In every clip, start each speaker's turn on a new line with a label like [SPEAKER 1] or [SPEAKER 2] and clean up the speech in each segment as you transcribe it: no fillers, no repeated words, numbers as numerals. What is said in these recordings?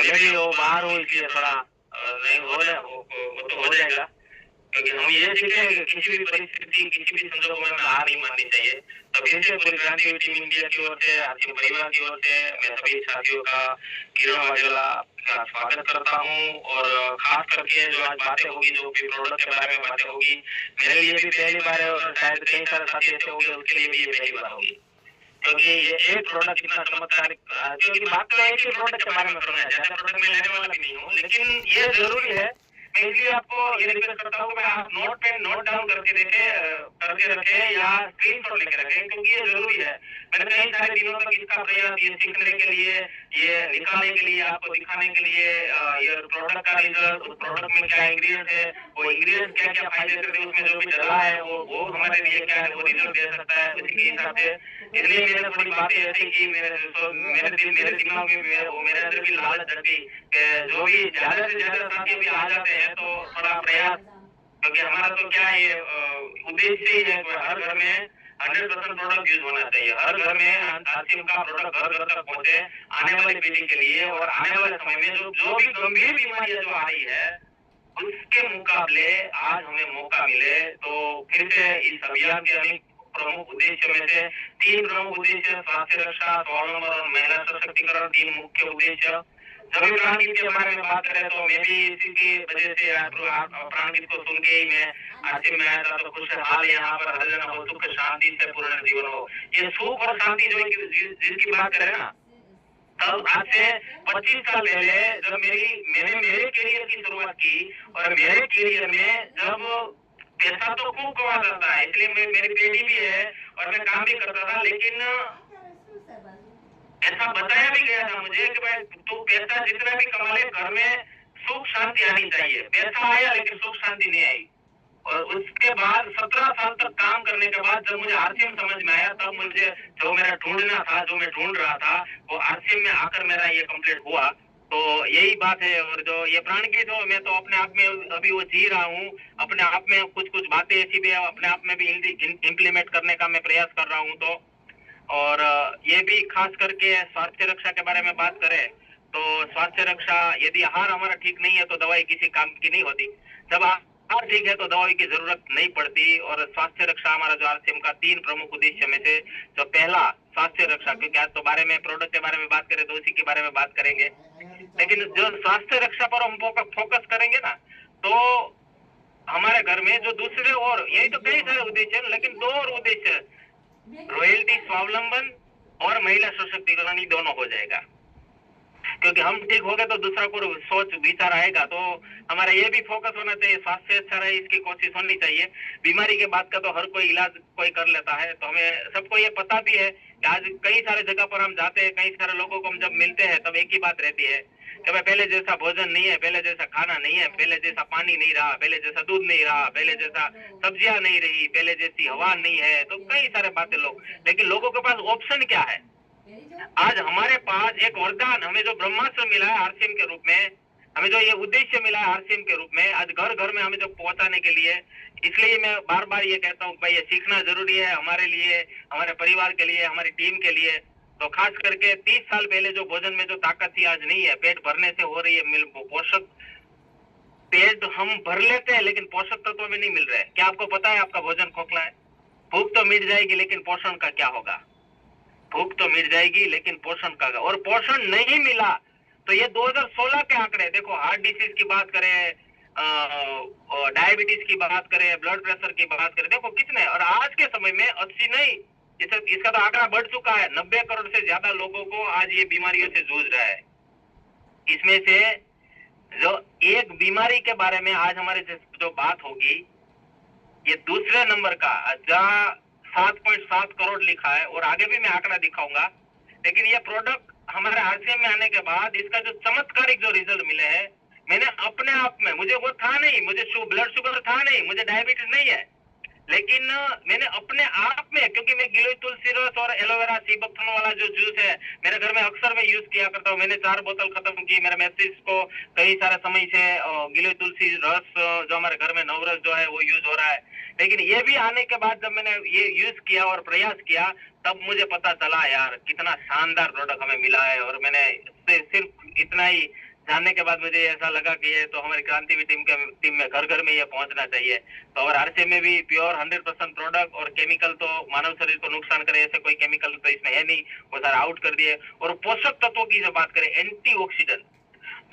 [SPEAKER 1] मैं भी वो बाहर हूँ इसलिए थोड़ा नहीं हो रहा, वो तो हो जाएगा। क्योंकि हम ये सीखे हैं कि किसी भी परिस्थिति, किसी भी संजोगों में हार नहीं माननी चाहिए। तो फिर से पूरी क्रांति टीम इंडिया की ओर से, आपके परिवार की ओर से मैं सभी साथियों का किरण वाजेला का स्वागत करता हूँ। और खास करके जो आज बातें होगी, जो भी प्रोडक्ट के बारे में बातें होगी, मेरे लिए भी पहली बार है और शायद कई सारे साथी ऐसे होंगे उसके लिए भी ये पहली बार होगी। क्योंकि ये एक प्रोडक्ट इतना चमत्कारिक, क्योंकि बात तो एक ही प्रोडक्ट के बारे में करना है, ज्यादा प्रोडक्ट में लेने वाला भी नहीं हूँ, लेकिन ये जरूरी है। मैं इसलिए आपको ये रिक्वेस्ट करता हूँ कि आप नोट पे नोट डाउन करके देखे, करके रखे या स्क्रीन शॉट लेके रखे, क्योंकि ये जरूरी है। मैंने कई सारे दिनों तक इसका प्रयास ये सीखने के लिए, ये निकालने के लिए, आपको दिखाने के लिए, ये प्रोडक्ट का रिजल्ट, उस प्रोडक्ट में क्या इंग्रेडिएंट है, वो इंग्रेडिएंट क्या क्या फायदे करते हैं, उसमें जो भी डला है वो हमारे लिए क्या है, वो रिजल्ट दे सकता है, उसी के हिसाब से। इसलिए मैंने थोड़ी बातें ऐसी की, मेरे दिमाग में वो मेरे अंदर भी लालच जगी कि जो भी ज्यादा से ज्यादा साथी भी आ जाते हैं तो थोड़ा प्रयास, क्योंकि हमारा तो क्या है उद्देश्य ही है, हर घर में 100% प्रोडक्ट यूज होना चाहिए, हर घर में आरसीएम का प्रोडक्ट घर घर तक पहुंचे आने वाली पीढ़ी के लिए। और आने वाले समय में जो भी गंभीर बीमारियां जो आई है उसके मुकाबले आज हमें मौका मिले, तो फिर से इस अभियान के अनेक प्रमुख उद्देश्य में से 3 प्रमुख उद्देश्य, स्वास्थ्य रक्षा, स्वावलंबन और महिला सशक्तिकरण, 3 मुख्य उद्देश्य। जब भी प्राणगीत के बारे में बात करें तो मैं भी इसी की वजह से प्राणगीत को सुन के ही मैं आरसीएम में आया था। तो खुशहाल यहाँ पर हर जन हो, सुख शांति से पूर्ण जीवन हो। ये सुख और शांति जो जिसकी बात करें ना, तब आज से 25 साल पहले जब मैंने मेरे करियर की शुरुआत की, और मेरे करियर में जब पैसा तो खूब कमाता था, इसलिए मेरी बेटी भी है और मैं काम भी करता था, लेकिन ऐसा बताया भी गया था मुझे कि भाई तू पैसा जितना भी कमा ले, घर में सुख शांति आनी चाहिए। पैसा आया लेकिन सुख शांति नहीं आई। और उसके बाद 17 साल तक काम करने के बाद जब मुझे आरसीएम समझ में आया, तब मुझे जो मेरा ढूंढना था, जो मैं ढूंढ रहा था, वो आरसीएम में आकर मेरा ये कंप्लीट हुआ। तो यही बात है। और जो ये प्राणगीत हो, मैं तो अपने आप में अभी वो जी रहा हूँ, अपने आप में कुछ कुछ बातें ऐसी भी अपने आप में भी इम्प्लीमेंट करने का मैं प्रयास कर रहा हूँ। तो और ये भी खास करके स्वास्थ्य रक्षा के बारे में बात करें तो स्वास्थ्य रक्षा, यदि आहार हमारा ठीक नहीं है तो दवाई किसी काम की नहीं होती, जब आहार ठीक है तो दवाई की जरूरत नहीं पड़ती। और स्वास्थ्य रक्षा हमारा जो आरसीएम का 3 प्रमुख उद्देश्य में से जो पहला स्वास्थ्य रक्षा, क्योंकि आज तो बारे में प्रोडक्ट के बारे में बात करें तो उसी के बारे में बात करेंगे, लेकिन जो स्वास्थ्य रक्षा पर हम फोकस करेंगे ना, तो हमारे घर में जो दूसरे, और यही तो कई सारे उद्देश्य, लेकिन 2 और उद्देश्य, रॉयल्टी, स्वावलंबन और महिला सशक्तिकरण, ही दोनों हो जाएगा। क्योंकि हम ठीक हो गए तो दूसरा को सोच विचार आएगा। तो हमारा ये भी फोकस होना चाहिए, स्वास्थ्य अच्छा रहे इसकी कोशिश होनी चाहिए। बीमारी के बाद का तो हर कोई इलाज कोई कर लेता है, तो हमें सबको ये पता भी है कि आज कई सारे जगह पर हम जाते हैं, कई सारे लोगों को हम जब मिलते हैं तब एक ही बात रहती है कि भाई पहले जैसा भोजन नहीं है, पहले जैसा खाना नहीं है, पहले जैसा पानी नहीं रहा, पहले जैसा दूध नहीं रहा, पहले जैसा सब्जियां नहीं रही, पहले जैसी हवा नहीं है। तो कई सारे बातें लोग, लेकिन लोगों के पास ऑप्शन क्या है? आज हमारे पास एक वरदान, हमें जो ब्रह्मास्त्र मिला है आरसीएम के रूप में, हमें जो ये उद्देश्य मिला है आरसीएम के रूप में, आज घर घर में हमें जो पहुंचाने के लिए, इसलिए मैं बार बार ये कहता हूँ भाई ये सीखना जरूरी है हमारे लिए, हमारे परिवार के लिए, हमारी टीम के लिए। तो खास करके 30 साल पहले जो भोजन में जो ताकत थी आज नहीं है, पेट भरने से हो रही है पोषक, पेट हम भर लेते हैं लेकिन पोषक तत्व भी नहीं मिल रहे। क्या आपको पता है आपका भोजन खोखला है? भूख तो मिट जाएगी लेकिन पोषण का क्या होगा? भूख तो मिट जाएगी लेकिन पोषण का, और पोषण नहीं मिला तो ये 2016 के आंकड़े देखो, हार्ट डिसीज की बात करें, डायबिटीज की बात करें, ब्लड प्रेशर की बात करें, देखो कितने। और आज के समय में 80 नहीं, इसका तो आंकड़ा बढ़ चुका है, 90 करोड़ से ज्यादा लोगों को आज ये बीमारियों से जूझ रहा है। इसमें से जो एक बीमारी के बारे में आज हमारे जो बात होगी, ये दूसरे नंबर का, जहाँ 7.7 करोड़ लिखा है, और आगे भी मैं आंकड़ा दिखाऊंगा। लेकिन ये प्रोडक्ट हमारे आरसीएम में आने के बाद इसका जो चमत्कारिक जो रिजल्ट मिले हैं, मैंने अपने आप में, मुझे वो था नहीं, मुझे ब्लड शुगर था नहीं, मुझे डायबिटीज नहीं है, लेकिन मैंने अपने आप में, क्योंकि मैं गिलोय तुलसी रस और एलोवेरा सी बकथन वाला जो जूस है मेरे घर में अक्सर मैं यूज किया करता हूँ, मैंने 4 बोतल खत्म की। मेरे मैसेज को कई सारे समय से गिलोय तुलसी रस जो हमारे घर में नवरस जो है वो यूज हो रहा है। लेकिन ये भी आने के बाद जब मैंने ये यूज किया और प्रयास किया, तब मुझे पता चला यार कितना शानदार प्रोडक्ट हमें मिला है। और मैंने सिर्फ इतना ही जानने के बाद मुझे ऐसा लगा कि ये तो हमारी क्रांतिवीर टीम में घर घर में ये पहुंचना चाहिए। तो और आरसीएम में भी प्योर 100% प्रोडक्ट, और केमिकल तो मानव शरीर को नुकसान करे ऐसे कोई केमिकल तो इसमें है नहीं, वो सारा आउट कर दिए। और पोषक तत्वों की जो बात करें, एंटीऑक्सीडेंट,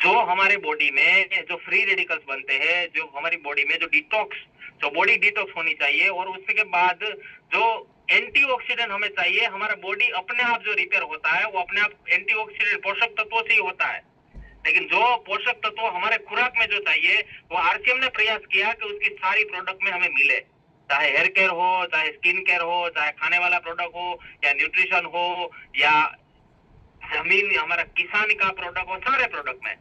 [SPEAKER 1] जो हमारे बॉडी में जो फ्री रेडिकल्स बनते हैं, जो हमारी बॉडी में जो डिटॉक्स, जो बॉडी डिटॉक्स होनी चाहिए, और उसके बाद जो एंटीऑक्सीडेंट हमें चाहिए, हमारा बॉडी अपने आप जो रिपेयर होता है वो अपने आप एंटीऑक्सीडेंट पोषक तत्वों से ही होता है। लेकिन जो पोषक तत्व हमारे खुराक में जो चाहिए वो आरसीएम ने प्रयास किया कि उसकी सारी प्रोडक्ट में हमें मिले, चाहे हेयर केयर हो, चाहे स्किन केयर हो, चाहे खाने वाला प्रोडक्ट हो, या न्यूट्रिशन हो, या जमीन हमारा किसान का प्रोडक्ट हो, सारे प्रोडक्ट में।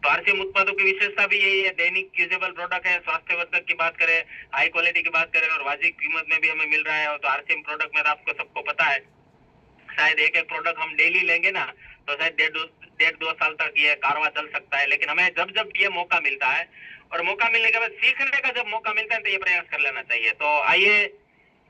[SPEAKER 1] तो आरसीएम उत्पादों की विशेषता भी यही है, दैनिक यूजेबल प्रोडक्ट है, स्वास्थ्यवर्धक की बात करें, हाई क्वालिटी की बात करें, और वाजिब कीमत में भी हमें मिल रहा है। तो आरसीएम प्रोडक्ट में आपको सबको पता है, शायद एक प्रोडक्ट हम डेली लेंगे ना तो शायद 1.5-2 साल तक ये कारवा चल सकता है। लेकिन हमें जब जब ये मौका मिलता है, और मौका मिलने के बाद सीखने का जब मौका मिलता है, तो ये प्रयास कर लेना चाहिए। तो आइए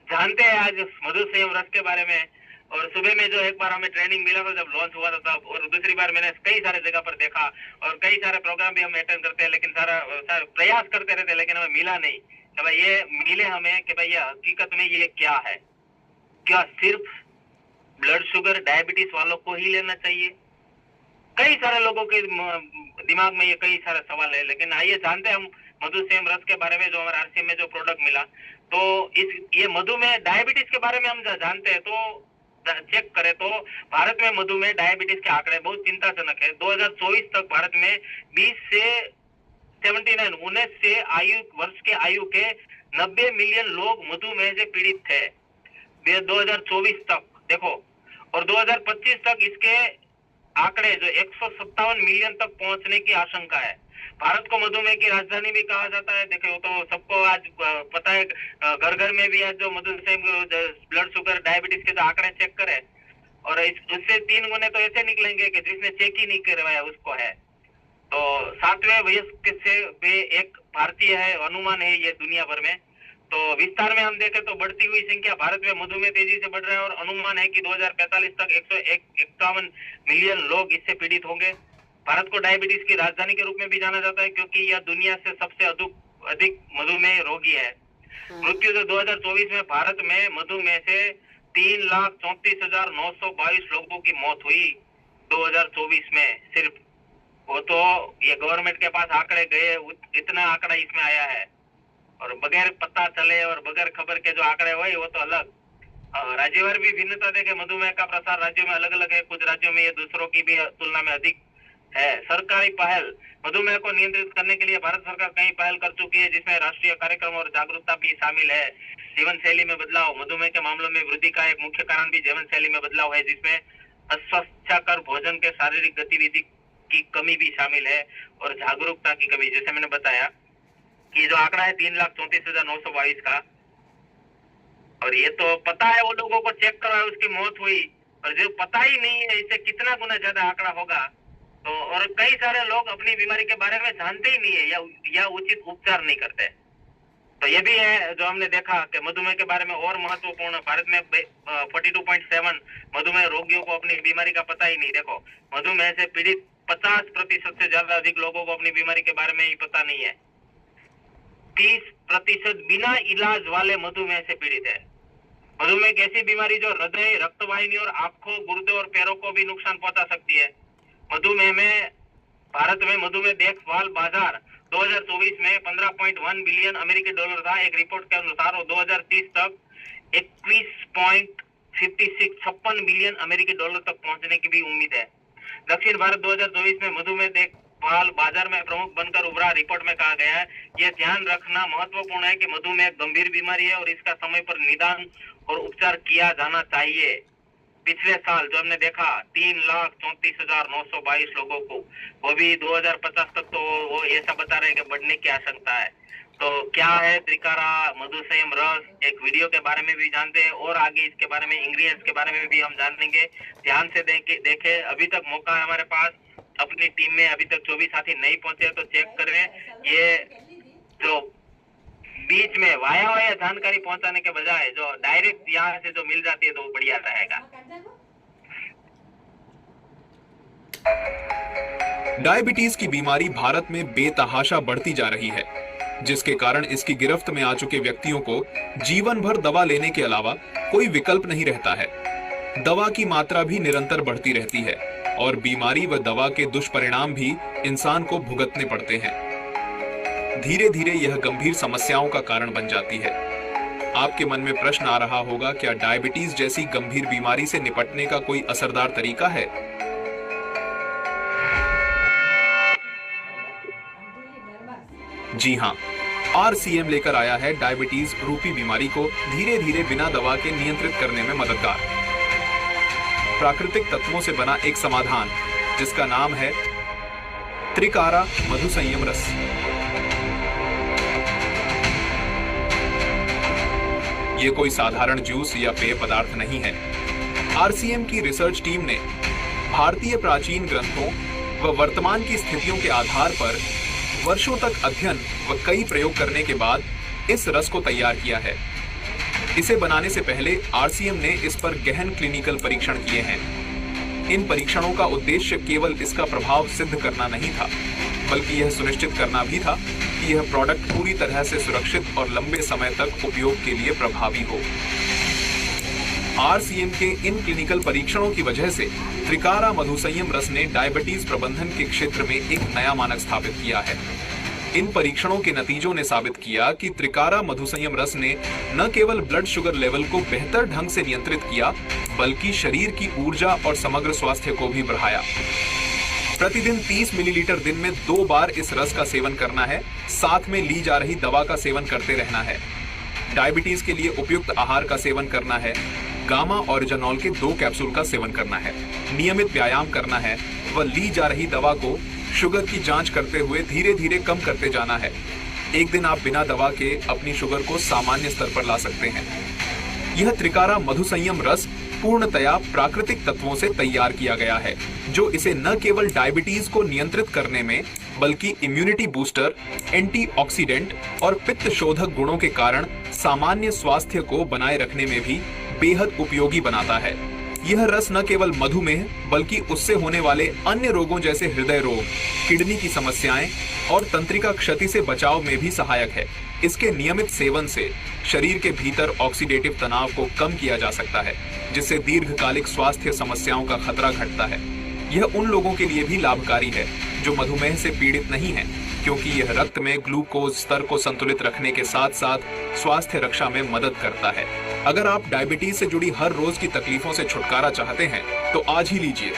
[SPEAKER 1] जानते हैं आज मधु संयम रस के बारे में। और सुबह में जो एक बार हमें ट्रेनिंग मिला था जब लॉन्च हुआ था तब, और दूसरी बार मैंने कई सारे जगह पर देखा, और कई सारे प्रोग्राम भी हम अटेंड करते हैं, लेकिन सारा प्रयास करते रहते, लेकिन हमें मिला नहीं कि भाई ये मिले हमें कि भाई ये हकीकत में ये क्या है। क्या सिर्फ ब्लड शुगर डायबिटीज वालों को ही लेना चाहिए? कई सारे लोगों के दिमाग में ये कई सारे सवाल है। लेकिन आइए जानते हैं हम मधु संयम रस के बारे में, जो हमारे आरसीएम में जो प्रोडक्ट मिला। तो ये मधुमेह डायबिटीज के बारे में हम जानते हैं, तो चेक करें तो भारत में मधुमेह डायबिटीज के आंकड़े बहुत चिंताजनक है। 2024 तक भारत में 20 से 79 19 से वर्ष के आयु के 90 मिलियन लोग मधुमेह से पीड़ित थे 2024 तक, देखो। और 2025 तक इसके आंकड़े जो 157 मिलियन तक पहुंचने की आशंका है। भारत को मधुमेह की राजधानी भी कहा जाता है। देखो तो सबको आज पता है, घर घर में भी आज जो मधुमेह ब्लड शुगर डायबिटीज के जो आंकड़े चेक करें, और उससे 3 गुने तो ऐसे निकलेंगे कि जिसने चेक ही नहीं करवाया उसको है। तो 7वें वयस्क से वे एक भारतीय है, अनुमान है ये दुनिया भर में। तो विस्तार में हम देखें तो बढ़ती हुई संख्या भारत में मधुमेह तेजी से बढ़ रहा है, और अनुमान है कि 2045 तक 151 मिलियन लोग इससे पीड़ित होंगे। भारत को डायबिटीज की राजधानी के रूप में भी जाना जाता है, क्योंकि यह दुनिया से सबसे अधिक मधुमेह रोगी है। मृत्यु तो 2024 में भारत में मधुमेह से 3,34,922 लोगों की मौत हुई 2024 में सिर्फ। वो तो ये गवर्नमेंट के पास आंकड़े गए, इतना आंकड़ा इसमें आया है, और बगैर पता चले और बगैर खबर के जो आंकड़े हुए वो तो अलग। राज्यवार भी भिन्नता देखे, मधुमेह का प्रसार राज्यों में अलग अलग है। कुछ राज्यों में ये दूसरों की भी तुलना में अधिक है। सरकारी पहल, मधुमेह को नियंत्रित करने के लिए भारत सरकार कई पहल कर चुकी है, जिसमें राष्ट्रीय कार्यक्रम और जागरूकता भी शामिल है। जीवन शैली में बदलाव, मधुमेह के मामलों में वृद्धि का एक मुख्य कारण भी जीवन शैली में बदलाव है, जिसमें अस्वास्थ्यकर भोजन के शारीरिक गतिविधि की कमी भी शामिल है, और जागरूकता की कमी। जैसे मैंने बताया कि जो आंकड़ा है 3,34,922 का, और ये तो पता है वो लोगों को चेक करवाया उसकी मौत हुई, और जो पता ही नहीं है इससे कितना गुना ज्यादा आंकड़ा होगा। तो और कई सारे लोग अपनी बीमारी के बारे में जानते ही नहीं है, या उचित उपचार नहीं करते। तो ये भी है जो हमने देखा कि मधुमेह के बारे में और महत्वपूर्ण, भारत में 42.7 मधुमेह रोगियों को अपनी बीमारी का पता ही नहीं। देखो, मधुमेह से पीड़ित 50% से ज्यादा अधिक लोगों को अपनी बीमारी के बारे में ही पता नहीं है। 30% बिना इलाज वाले मधुमेह से पीड़ित है। मधुमेह एक ऐसी बीमारी जो हृदय, रक्तवाहिनी और आंखों, गुर्दे और पैरों को भी नुकसान पहुंचा सकती है। मधुमेह में भारत में मधुमेह देखभाल बाजार 2024 में 15.1 बिलियन अमेरिकी डॉलर था एक रिपोर्ट के अनुसार, और 2030 तक 21.56 बिलियन अमेरिकी डॉलर तक पहुंचने की भी उम्मीद है। दक्षिण भारत 2024 में मधुमेह देखभाल बाजार में प्रमुख बनकर उभरा। रिपोर्ट में कहा गया है, यह ध्यान रखना महत्वपूर्ण है कि मधुमेह गंभीर बीमारी है और इसका समय पर निदान और उपचार किया जाना चाहिए। पिछले साल जो हमने देखा 3,34,922 लोगों को, वो भी 2050 तक तो वो ऐसा बता रहे हैं कि बढ़ने की आशंका है। तो क्या है त्रिकारा मधु संयम रस, एक वीडियो के बारे में भी जानते हैं, और आगे इसके बारे में इंग्रेडिएंट्स के बारे में भी हम जानेंगे। ध्यान से देखे, अभी तक मौका है हमारे पास। अपनी टीम में अभी तक 24 साथी नहीं पहुंचे तो चेक करें। ये जो बीच में वाया जानकारी पहुंचाने के बजाय जो डायरेक्ट यहाँ से जो मिल जाती है तो वो बढ़िया रहेगा।
[SPEAKER 2] डायबिटीज की बीमारी भारत में बेतहाशा बढ़ती जा रही है, जिसके कारण इसकी गिरफ्त में आ चुके व्यक्तियों को जीवन भर दवा लेने के अलावा कोई विकल्प नहीं रहता है। दवा की मात्रा भी निरंतर बढ़ती रहती है और बीमारी व दवा के दुष्परिणाम भी इंसान को भुगतने पड़ते हैं। धीरे धीरे यह गंभीर समस्याओं का कारण बन जाती है। आपके मन में प्रश्न आ रहा होगा, क्या डायबिटीज जैसी गंभीर बीमारी से निपटने का कोई असरदार तरीका है? जी हाँ, RCM लेकर आया है डायबिटीज रूपी बीमारी को धीरे धीरे बिना दवा के नियंत्रित करने में मददगार प्राकृतिक तत्वों से बना एक समाधान, जिसका नाम है त्रिकारा मधुसंयम रस। ये कोई साधारण जूस या पेय पदार्थ नहीं है। RCM की रिसर्च टीम ने भारतीय प्राचीन ग्रंथों व वर्तमान की स्थितियों के आधार पर वर्षों तक अध्ययन व कई प्रयोग करने के बाद इस रस को तैयार किया है। इसे बनाने से पहले RCM ने इस पर गहन क्लिनिकल परीक्षण किए हैं। इन परीक्षणों का उद्देश्य केवल इसका प्रभाव सिद्ध करना नहीं था, बल्कि यह सुनिश्चित करना भी था कि यह प्रोडक्ट पूरी तरह से सुरक्षित और लंबे समय तक उपयोग के लिए प्रभावी हो। RCM के इन क्लिनिकल परीक्षणों की वजह से त्रिकारा मधुसंयम रस ने डायबिटीज प्रबंधन के क्षेत्र में एक नया मानक स्थापित किया है। इन परीक्षणों के नतीजों ने साबित किया कि त्रिकारा मधुसंयम रस ने न केवल ब्लड शुगर लेवल को बेहतर ढंग से नियंत्रित किया, बल्कि शरीर की ऊर्जा और समग्र स्वास्थ्य को भी बढ़ाया। प्रतिदिन 30 मिलीलीटर दिन में 2 बार इस रस का सेवन करना है, साथ में ली जा रही दवा का सेवन करते रहना है। डायबिटीज के लिए उपयुक्त आहार का सेवन करना है, गामा ऑरिजिनॉल के 2 कैप्सूल का सेवन करना है, नियमित व्यायाम करना है व ली जा रही दवा को शुगर की जांच करते हुए धीरे धीरे कम करते जाना है। एक दिन आप बिना दवा के अपनी शुगर को सामान्य स्तर पर ला सकते हैं। यह त्रिकारा मधुसंयम रस पूर्णतया प्राकृतिक तत्वों से तैयार किया गया है, जो इसे न केवल डायबिटीज को नियंत्रित करने में, बल्कि इम्यूनिटी बूस्टर, एंटीऑक्सीडेंट और पित्त शोधक गुणों के कारण सामान्य स्वास्थ्य को बनाए रखने में भी बेहद उपयोगी बनाता है। यह रस न केवल मधुमेह, बल्कि उससे होने वाले अन्य रोगों जैसे हृदय रोग, किडनी की समस्याएं और तंत्रिका क्षति से बचाव में भी सहायक है। इसके नियमित सेवन से शरीर के भीतर ऑक्सीडेटिव तनाव को कम किया जा सकता है, जिससे दीर्घकालिक स्वास्थ्य समस्याओं का खतरा घटता है। यह उन लोगों के लिए भी लाभकारी है जो मधुमेह से पीड़ित नहीं हैं, क्योंकि यह रक्त में ग्लूकोज स्तर को संतुलित रखने के साथ साथ स्वास्थ्य रक्षा में मदद करता है। अगर आप डायबिटीज से जुड़ी हर रोज की तकलीफों से छुटकारा चाहते हैं, तो आज ही लीजिए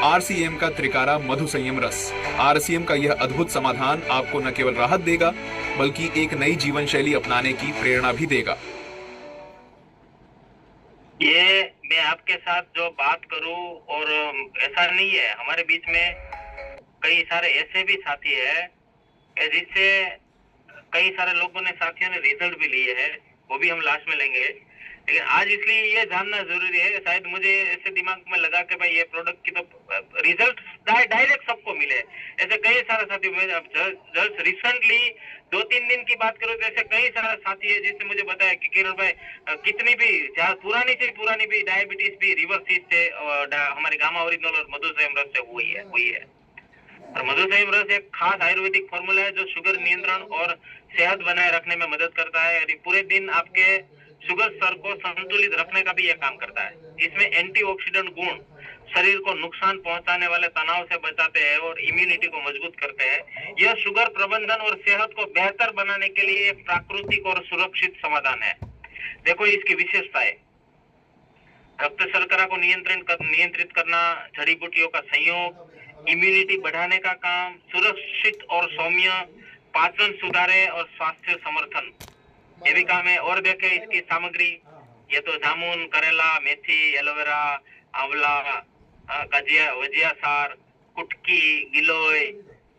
[SPEAKER 2] RCM का त्रिकारा मधुसंयम रस। RCM का यह अद्भुत समाधान आपको न केवल राहत देगा, बल्कि एक नई जीवन शैली अपनाने की प्रेरणा भी देगा।
[SPEAKER 1] ये मैं आपके साथ जो बात करूं, और ऐसा नहीं है, हमारे बीच में कई सारे ऐसे भी साथी है जिससे कई सारे लोगों ने, साथियों ने रिजल्ट भी लिए हैं, वो भी हम लास्ट में लेंगे। लेकिन आज इसलिए ये जानना जरूरी है, शायद मुझे ऐसे दिमाग में लगा कि भाई ये प्रोडक्ट की तो रिजल्ट डायरेक्ट सबको मिले। ऐसे कई सारे साथी, जस्ट रिसेंटली 2-3 दिन की बात करूं तो ऐसे कई सारे साथी है जिससे मुझे बताया कि किरण भाई कितनी भी पुरानी से पुरानी भी डायबिटीज भी रिवर्स से हमारे गामा ओरिजिनल और मधुसंयम रस से हुई है। और मधुसंयम रस एक खास आयुर्वेदिक फॉर्मूला है जो शुगर नियंत्रण और सेहत बनाए रखने में मदद करता है, और पूरे दिन आपके शुगर स्तर को संतुलित रखने का भी यह काम करता है। इसमें एंटीऑक्सीडेंट गुण शरीर को नुकसान पहुंचाने वाले तनाव से बचाते हैं और इम्यूनिटी को मजबूत करते हैं। यह शुगर प्रबंधन और सेहत को बेहतर बनाने के लिए एक प्राकृतिक और सुरक्षित समाधान है। देखो इसकी विशेषताएं, रक्त शर्करा को नियंत्रित करना, जड़ी बूटियों का संयोग, इम्यूनिटी बढ़ाने का काम, सुरक्षित और सौम्य, पाचन सुधारे और स्वास्थ्य समर्थन, ये भी काम है। और देखें इसकी सामग्री, ये तो जामुन, करेला, मेथी, एलोवेरा, आंवला, वजिया सार, कुटकी, गिलोय,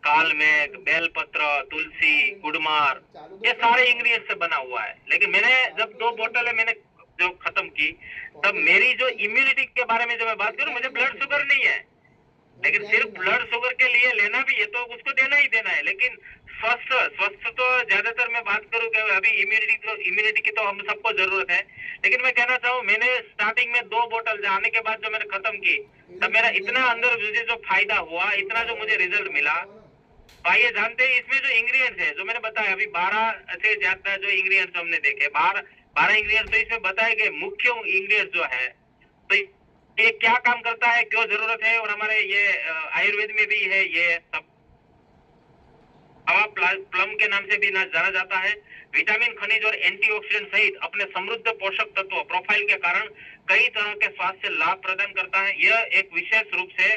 [SPEAKER 1] कालमेघ, बेलपत्र, तुलसी, गुड़मार, ये सारे इंग्रेडिएंट से बना हुआ है। लेकिन मैंने जब 2 बोतलें मैंने जो खत्म की, तब मेरी जो इम्यूनिटी के बारे में जब मैं बात करूं, मुझे ब्लड शुगर नहीं है, लेकिन सिर्फ ब्लड शुगर के लिए लेना भी है तो उसको देना ही देना है। लेकिन स्वस्थ तो ज्यादातर मैं बात करूं कि अभी इम्यूनिटी की तो हम सबको जरूरत है, लेकिन मैं कहना चाहूँ, मैंने स्टार्टिंग में 2 बोतल जाने के बाद जो मैंने खत्म की, तब मेरा इतना अंदर मुझे जो फायदा हुआ, इतना जो मुझे रिजल्ट मिला। आइए जानते हैं इसमें जो इंग्रेडिएंट्स है, जो मैंने बताया अभी 12 से ज्यादा जो इंग्रेडिएंट्स हमने देखे, 12 इंग्रेडिएंट्स तो इसमें बताए गए मुख्य इंग्रेडिएंट्स जो है, तो ये क्या काम करता है, क्यों जरूरत है, और हमारे ये आयुर्वेद में भी है ये सब। हवा प्लम के नाम से भी जाना जाता है। विटामिन, खनिज और एंटीऑक्सीडेंट सहित अपने समृद्ध पोषक तत्व प्रोफाइल के कारण कई तरह के स्वास्थ्य लाभ प्रदान करता है। यह एक विशेष रूप से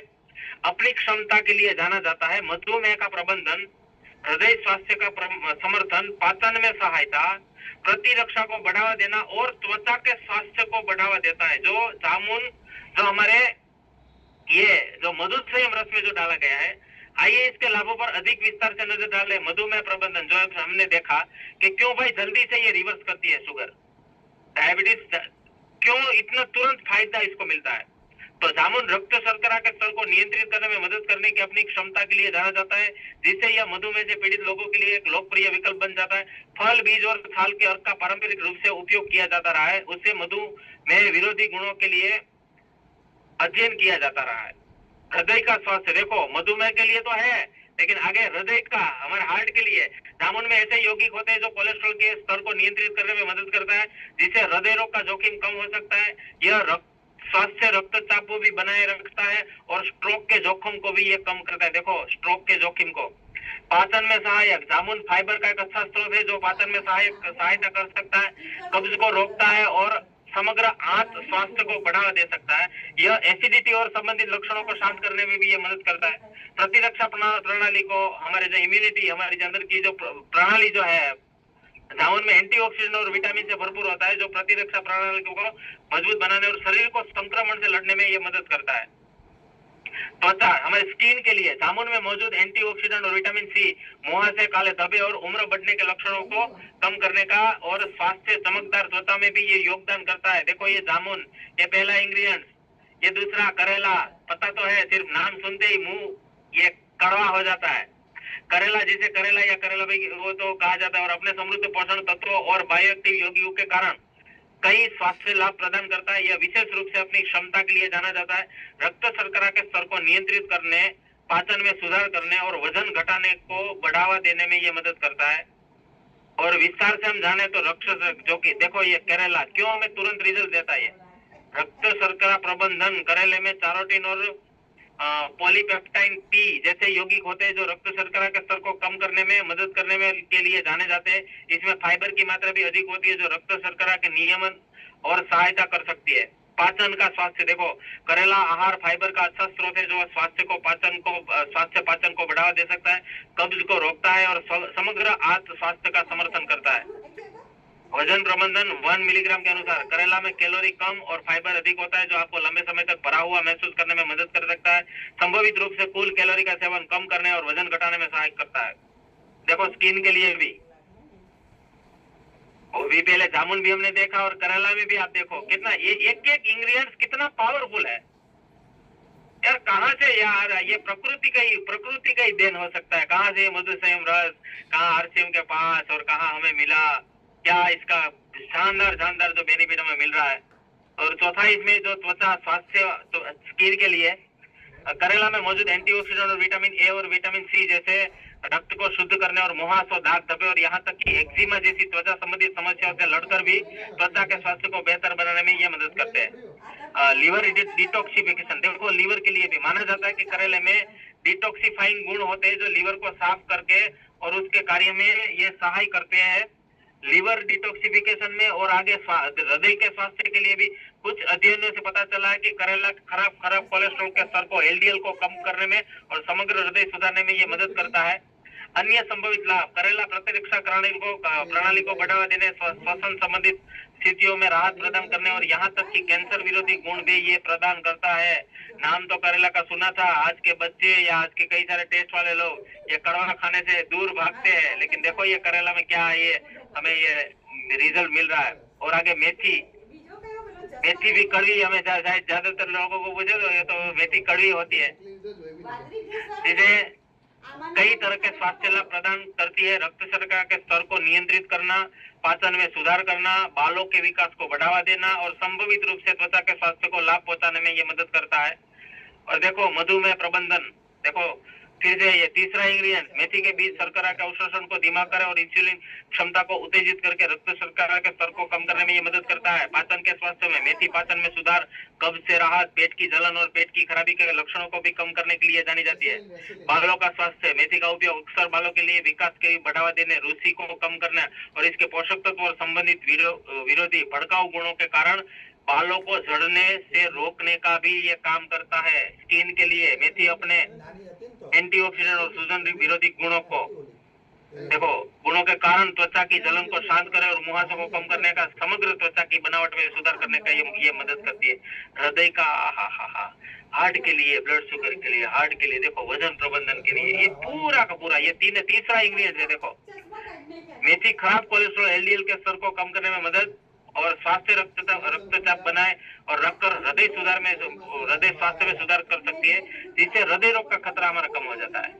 [SPEAKER 1] अपनी क्षमता के लिए जाना जाता है। मधुमेह का प्रबंधन, हृदय स्वास्थ्य का समर्थन, पाचन में सहायता, प्रतिरक्षा को बढ़ावा देना और त्वचा के स्वास्थ्य को बढ़ावा देता है। जो जामुन, जो हमारे ये जो मधुसंयम रस में जो डाला गया है, आइए इसके लाभों पर अधिक विस्तार से नजर डालें। मधुमेह प्रबंधन, जो हमने देखा कि क्यों भाई जल्दी से ये रिवर्स करती है शुगर, डायबिटीज, क्यों इतना तुरंत फायदा इसको मिलता है। तो जामुन रक्त शर्करा के स्तर को नियंत्रित करने में मदद करने की अपनी क्षमता के लिए जाना जाता है, जिससे यह मधुमेह से पीड़ित लोगों के लिए एक लोकप्रिय विकल्प बन जाता है। फल, बीज और छाल के अर्क का पारंपरिक रूप से उपयोग किया जाता रहा है, उससे मधुमेह विरोधी गुणों के लिए अध्ययन किया जाता रहा है। हृदय का स्वास्थ्य, देखो मधुमेह के लिए तो है, लेकिन आगे हृदय का, हमारे हार्ट के लिए जामुन में ऐसे यौगिक होते हैं जो कोलेस्ट्रॉल के स्तर को नियंत्रित करने में मदद करता है, जिससे हृदय रोग का जोखिम कम हो सकता है। यह स्वास्थ्य रक्तचाप को भी बनाए रखता है और स्ट्रोक के जोखिम को भी ये कम करता है। देखो स्ट्रोक के जोखिम को। पाचन में सहायक, जामुन फाइबर का एक अच्छा स्रोत है जो पाचन में सहायता कर सकता है, कब्ज को रोकता है और समग्र आंत स्वास्थ्य को बढ़ावा दे सकता है। यह एसिडिटी और संबंधित लक्षणों को शांत करने में भी ये मदद करता है। प्रतिरक्षा प्रणाली को, हमारे जो इम्यूनिटी, हमारे अंदर की जो प्रणाली जो है, जामुन में एंटीऑक्सीडेंट और विटामिन से भरपूर होता है, जो प्रतिरक्षा प्रणाली को मजबूत बनाने और शरीर को संक्रमण से लड़ने में ये मदद करता है। त्वचा, हमारे स्किन के लिए जामुन में मौजूद एंटीऑक्सीडेंट और विटामिन सी मुहासे, काले धब्बे और उम्र बढ़ने के लक्षणों को कम करने का और स्वास्थ्य चमकदार त्वचा में भी ये योगदान करता है। देखो ये जामुन, ये पहला इंग्रेडिएंट, ये दूसरा करेला, पता तो है, सिर्फ नाम सुनते ही मुंह ये कड़वा हो जाता है। करेला, जिसे करेला या करेला भाई वो तो कहा जाता है, और अपने समृद्ध पोषण तत्वों और बायोएक्टिव यौगिकों के कारण कई स्वास्थ्य लाभ प्रदान करता है। यह विशेष रूप से अपनी क्षमता के लिए जाना जाता है। रक्त शर्करा के स्तर को नियंत्रित करने, पाचन में सुधार करने और वजन घटाने को बढ़ावा देने में यह मदद करता है। और विस्तार से हम जाने तो रक्त, जो कि देखो ये करेला क्यों हमें तुरंत रिजल्ट देता है। रक्त शर्करा प्रबंधन, करेले में चारोटीन और पॉलीपेप्टाइन पी जैसे यौगिक होते हैं जो रक्त शर्करा के स्तर को कम करने में मदद करने में के लिए जाने जाते हैं। इसमें फाइबर की मात्रा भी अधिक होती है जो रक्त शर्करा के नियमन और सहायता कर सकती है। पाचन का स्वास्थ्य, देखो करेला आहार फाइबर का अच्छा स्रोत है जो स्वास्थ्य पाचन को बढ़ावा दे सकता है, कब्ज को रोकता है और समग्र आंत स्वास्थ्य का समर्थन करता है। वजन प्रबंधन, 1 मिलीग्राम के अनुसार करेला में कैलोरी कम और फाइबर अधिक होता है जो आपको लंबे समय तक भरा हुआ महसूस करने में मदद कर सकता है। संभावित रूप से कुल कैलोरी का सेवन कम करने और वजन घटाने में सहायक करता है। देखो स्किन के लिए भी, और भी पहले जामुन भी हमने देखा और करेला में भी आप देखो कितना ये एक इंग्रेडिएंट्स कितना पावरफुल है यार। कहाँ से यार ये प्रकृति का ही देन हो सकता है। कहाँ से मधुसंयम रस, कहाँ आरसीएम के पास, और कहाँ हमें मिला, क्या इसका शानदार जो बेनिफिट हमें मिल रहा है। और चौथा इसमें जो त्वचा स्वास्थ्य, तो स्किन के लिए करेला में मौजूद एंटीऑक्सीडेंट और विटामिन ए और विटामिन सी जैसे रक्त को शुद्ध करने और मुहासों, दाग धब्बे और यहाँ तक कि एक्जिमा जैसी त्वचा संबंधित समस्याओं से लड़कर भी त्वचा के स्वास्थ्य को बेहतर बनाने में ये मदद करते हैं। लीवर डिटॉक्सिफिकेशन, देखो लीवर के लिए भी माना जाता है कि करेले में डिटॉक्सिफाइंग गुण होते हैं जो लीवर को साफ करके और उसके कार्य में ये सहाय करते हैं लीवर डिटॉक्सिफिकेशन में। और आगे हृदय के स्वास्थ्य के लिए भी कुछ अध्ययनों से पता चला है कि करेला खराब कोलेस्ट्रॉल के स्तर को, एलडीएल को कम करने में और समग्र हृदय सुधारने में ये मदद करता है। अन्य संभावित लाभ, करेला प्रतिरक्षा प्रणाली को बढ़ावा देने, श्वसन संबंधित स्थितियों में राहत प्रदान करने और यहाँ तक कि कैंसर विरोधी गुण भी ये प्रदान करता है। नाम तो करेला का सुना था, आज के बच्चे या आज के कई सारे टेस्ट वाले लोग ये कड़वा खाने से दूर भागते हैं, लेकिन देखो ये करेला में क्या है, ये हमें ये रिजल्ट मिल रहा है। और आगे मेथी भी कड़वी, हमें ज्यादातर लोगों को पूछे तो ये तो मेथी कड़वी होती है, जिसे कई तरह के स्वास्थ्य लाभ प्रदान करती है। रक्त शर्करा के स्तर को नियंत्रित करना, पाचन में सुधार करना, बालों के विकास को बढ़ावा देना और संभावित रूप से त्वचा के स्वास्थ्य को लाभ पहुंचाने में ये मदद करता है। और देखो मधुमेह प्रबंधन, देखो फिर से ये तीसरा इंग्रेडिएंट, मेथी के बीज शर्करा के अवशोषण को धीमा करे और इंसुलिन क्षमता को उत्तेजित करके रक्त शर्करा के स्तर को कम करने में ये मदद करता है। पाचन के स्वास्थ्य में मेथी पाचन में सुधार, कब्ज से राहत, पेट की जलन और पेट की खराबी के लक्षणों को भी कम करने के लिए जानी जाती है। बालों का स्वास्थ्य, मेथी का उपयोग अक्सर बालों के लिए विकास के बढ़ावा देने, रूसी को कम करने और इसके पोषक तत्व और संबंधित विरोधी भड़काऊ गुणों के कारण बालों को झड़ने से रोकने का भी ये काम करता है। स्किन के लिए मेथी अपने एंटीऑक्सीडेंट और सूजन विरोधी गुणों को, देखो गुणों के कारण त्वचा की जलन को शांत करे और मुहासों को कम करने का, समग्र त्वचा की बनावट में सुधार करने का ये मदद करती है। हृदय का हार्ट के लिए, ब्लड शुगर के लिए, हार्ट के लिए, देखो वजन प्रबंधन के लिए, ये पूरा का पूरा ये तीसरा इंग्रेडिएंट है। देखो मेथी खराब कोलेस्ट्रॉल एलडीएल के स्तर को कम करने में मदद और स्वास्थ्य रक्तचाप बनाए और रखकर हृदय स्वास्थ्य में सुधार कर सकती है, जिससे हृदय रोग का खतरा हमारा कम हो जाता है।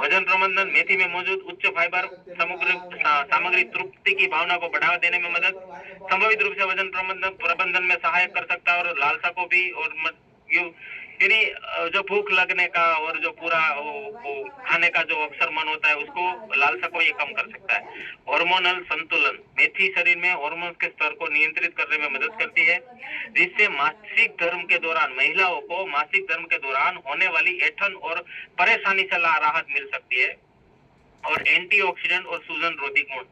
[SPEAKER 1] वजन प्रबंधन, मेथी में मौजूद उच्च फाइबर सामग्री तृप्ति की भावना को बढ़ावा देने में मदद, संभावित रूप से वजन प्रबंधन में सहायक कर सकता है और लालसा को भी, और यानी जो भूख लगने का और जो पूरा वो खाने का जो अक्सर मन होता है उसको, लालसा को ये कम कर सकता है। हार्मोनल संतुलन, मेथी शरीर में हार्मोन के स्तर को नियंत्रित करने में मदद करती है, जिससे मासिक धर्म के दौरान महिलाओं को मासिक धर्म के दौरान होने वाली ऐंठन और परेशानी से राहत मिल सकती है। और एंटीऑक्सीडेंट और सूजन रोधी गुण,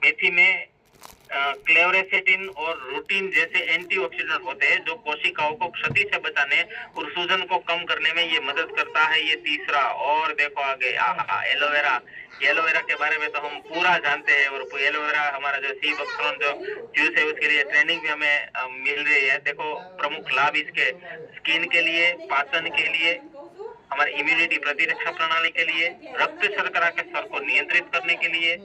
[SPEAKER 1] मेथी में क्लेवरेसेटिन और रूटीन जैसे एंटीऑक्सीडेंट होते हैं जो कोशिकाओं को क्षति से बचाने और सूजन को कम करने में ये मदद करता है। ये तीसरा। और देखो आगे एलोवेरा, एलोवेरा के बारे में तो हम पूरा जानते हैं और एलोवेरा हमारा जो सी बक्सरॉन जो जूस है उसके लिए ट्रेनिंग भी हमें मिल रही है। देखो प्रमुख लाभ इसके, स्किन के लिए, पाचन के लिए, हमारी इम्यूनिटी प्रतिरक्षा प्रणाली के लिए, रक्त शर्करा के स्तर को नियंत्रित करने के लिए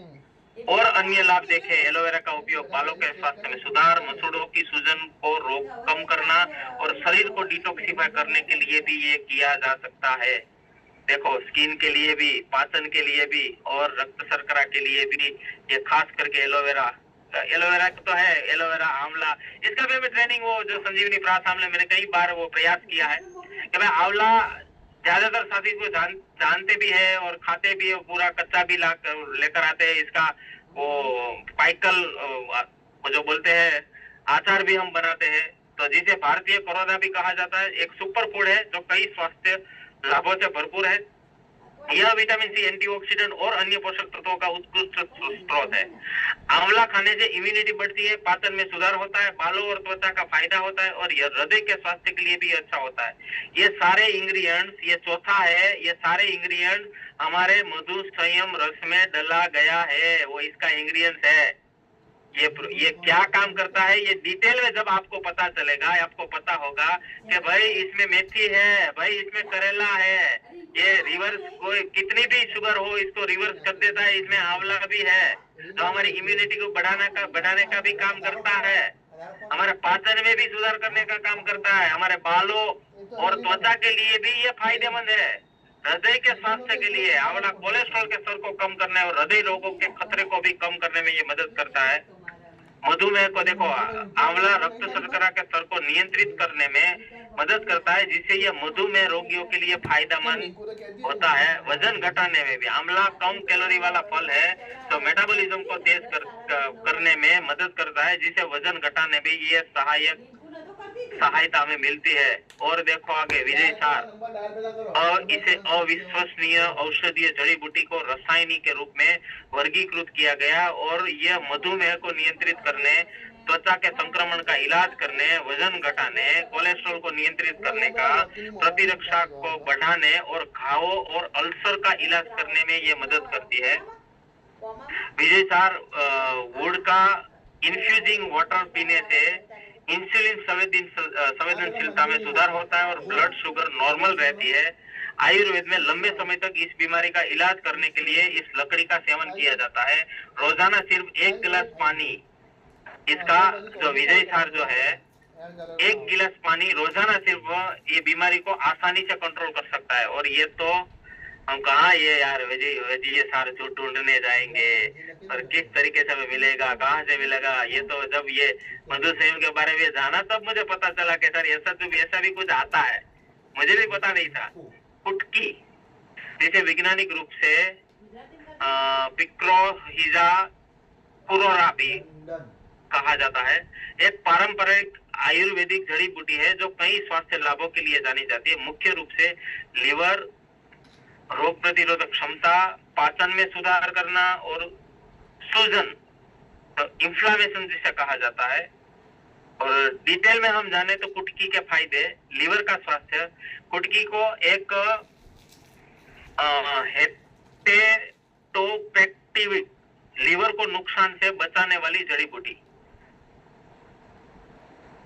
[SPEAKER 1] और अन्य लाभ देखे। एलोवेरा का उपयोग बालों के स्वास्थ्य में सुधार, मसूड़ों की सूजन को कम करना और शरीर को डिटॉक्सिफाई करने के लिए भी ये किया जा सकता है। देखो स्किन के लिए भी, पाचन के लिए भी और रक्त शर्करा के लिए भी ये खास करके एलोवेरा तो है। एलोवेरा, आंवला, इसका भी मैं ट्रेनिंग वो जो संजीवनी प्रास आंवला मैंने कई बार वो प्रयास किया है कि भाई आंवला ज्यादातर साथी को जानते भी है और खाते भी है, पूरा कच्चा भी लेकर आते हैं। इसका वो पाइकल वो जो बोलते हैं आचार भी हम बनाते हैं, तो जिसे भारतीय करौदा भी कहा जाता है। एक सुपर फूड है जो कई स्वास्थ्य लाभों से भरपूर है। यह विटामिन सी, एंटीऑक्सीडेंट और अन्य पोषक तत्वों का उत्कृष्ट स्रोत है। आंवला खाने से इम्यूनिटी बढ़ती है, पाचन में सुधार होता है, बालों और त्वचा का फायदा होता है और यह हृदय के स्वास्थ्य के लिए भी अच्छा होता है। ये सारे इंग्रेडिएंट्स, ये चौथा है, ये सारे इंग्रेडिएंट्स हमारे मधु संयम रस में डला गया है, वो इसका इंग्रेडिएंट्स है। ये क्या काम करता है ये डिटेल में जब आपको पता चलेगा, आपको पता होगा कि भाई इसमें मेथी है, भाई इसमें करेला है, ये रिवर्स कोई कितनी भी शुगर हो इसको रिवर्स कर देता है, इसमें आंवला भी है जो हमारी इम्यूनिटी को बढ़ाने का भी काम करता है, हमारे पाचन में भी सुधार करने का काम करता है, हमारे बालों और त्वचा के लिए भी ये फायदेमंद है। हृदय के स्वास्थ्य के लिए आंवला कोलेस्ट्रॉल के स्तर को कम करने और हृदय रोगों के खतरे को भी कम करने में ये मदद करता है। मधुमेह को देखो, आंवला रक्त शर्करा के स्तर को नियंत्रित करने में मदद करता है, जिससे यह मधुमेह रोगियों के लिए फायदेमंद होता है। वजन घटाने में भी आंवला कम कैलोरी वाला फल है तो मेटाबॉलिज्म को तेज करने में मदद करता है, जिससे वजन घटाने में ये सहायता हमें मिलती है। और देखो आगे विजय सार, और इसे अविश्वसनीय औषधीय जड़ी बूटी को रसायनी के रूप में वर्गीकृत किया गया और यह मधुमेह को नियंत्रित करने, त्वचा के संक्रमण का इलाज करने, वजन घटाने, कोलेस्ट्रॉल को नियंत्रित करने का, प्रतिरक्षा को बढ़ाने और घावों और अल्सर का इलाज करने में ये मदद करती है। विजय सार वुड का इन्फ्यूजिंग वाटर पीने से इंसुलिन संवेदनशीलता में सुधार होता है और ब्लड शुगर नॉर्मल रहती है। आयुर्वेद में लंबे समय तक इस बीमारी का इलाज करने के लिए इस लकड़ी का सेवन किया जाता है। रोजाना सिर्फ 1 गिलास पानी, इसका जो विजय सार जो है 1 गिलास पानी रोजाना सिर्फ ये बीमारी को आसानी से कंट्रोल कर सकता है। और ये तो हम कहाँ ये यार वेजी ये सारे झूठ ढूंढने जाएंगे और किस तरीके से हमें मिलेगा, कहाँ से मिलेगा। ये तो जब ये मधुसेम के बारे में जाना तब मुझे पता चला कि सर ऐसा भी कुछ आता है, मुझे भी पता नहीं था। कुटकी जिसे वैज्ञानिक रूप से पिक्रोहिजा पुरोरा भी कहा जाता है, एक पारंपरिक आयुर्वेदिक जड़ी बूटी है जो कई स्वास्थ्य लाभों के लिए जानी जाती है। मुख्य रूप से लिवर, रोग प्रतिरोधक क्षमता, पाचन में सुधार करना और सूजन, तो इन्फ्लामेशन जिसे कहा जाता है। और डिटेल में हम जाने तो कुटकी के फायदे, लिवर का स्वास्थ्य, कुटकी को एक हेपेटोपेक्टिविक, लिवर को नुकसान से बचाने वाली जड़ी बूटी,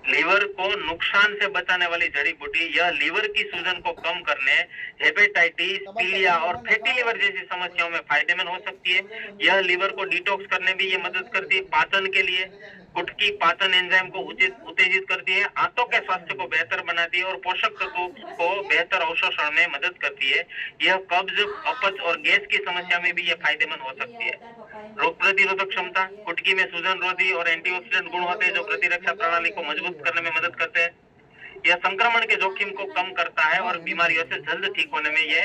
[SPEAKER 1] लीवर को नुकसान से बचाने वाली जड़ी बूटी। यह लीवर की सूजन को कम करने, हेपेटाइटिस, पीलिया और फैटी लिवर जैसी समस्याओं में फायदेमंद हो सकती है। यह लीवर को डिटॉक्स करने में ये मदद करती है। पाचन के लिए कुटकी पाचन एंजाइम को उत्तेजित करती है, आंतों के स्वास्थ्य को बेहतर बनाती है और पोषक तत्वों को बेहतर अवशोषण में मदद करती है। यह कब्ज, अपच और गैस की समस्या में भी यह फायदेमंद हो सकती है। रोग प्रतिरोधक क्षमता, कुटकी में सूजन रोधी और एंटीऑक्सीडेंट गुण होते हैं जो प्रतिरक्षा प्रणाली को मजबूत करने में मदद करते हैं। यह संक्रमण के जोखिम को कम करता है और बीमारियों से जल्द ठीक होने में यह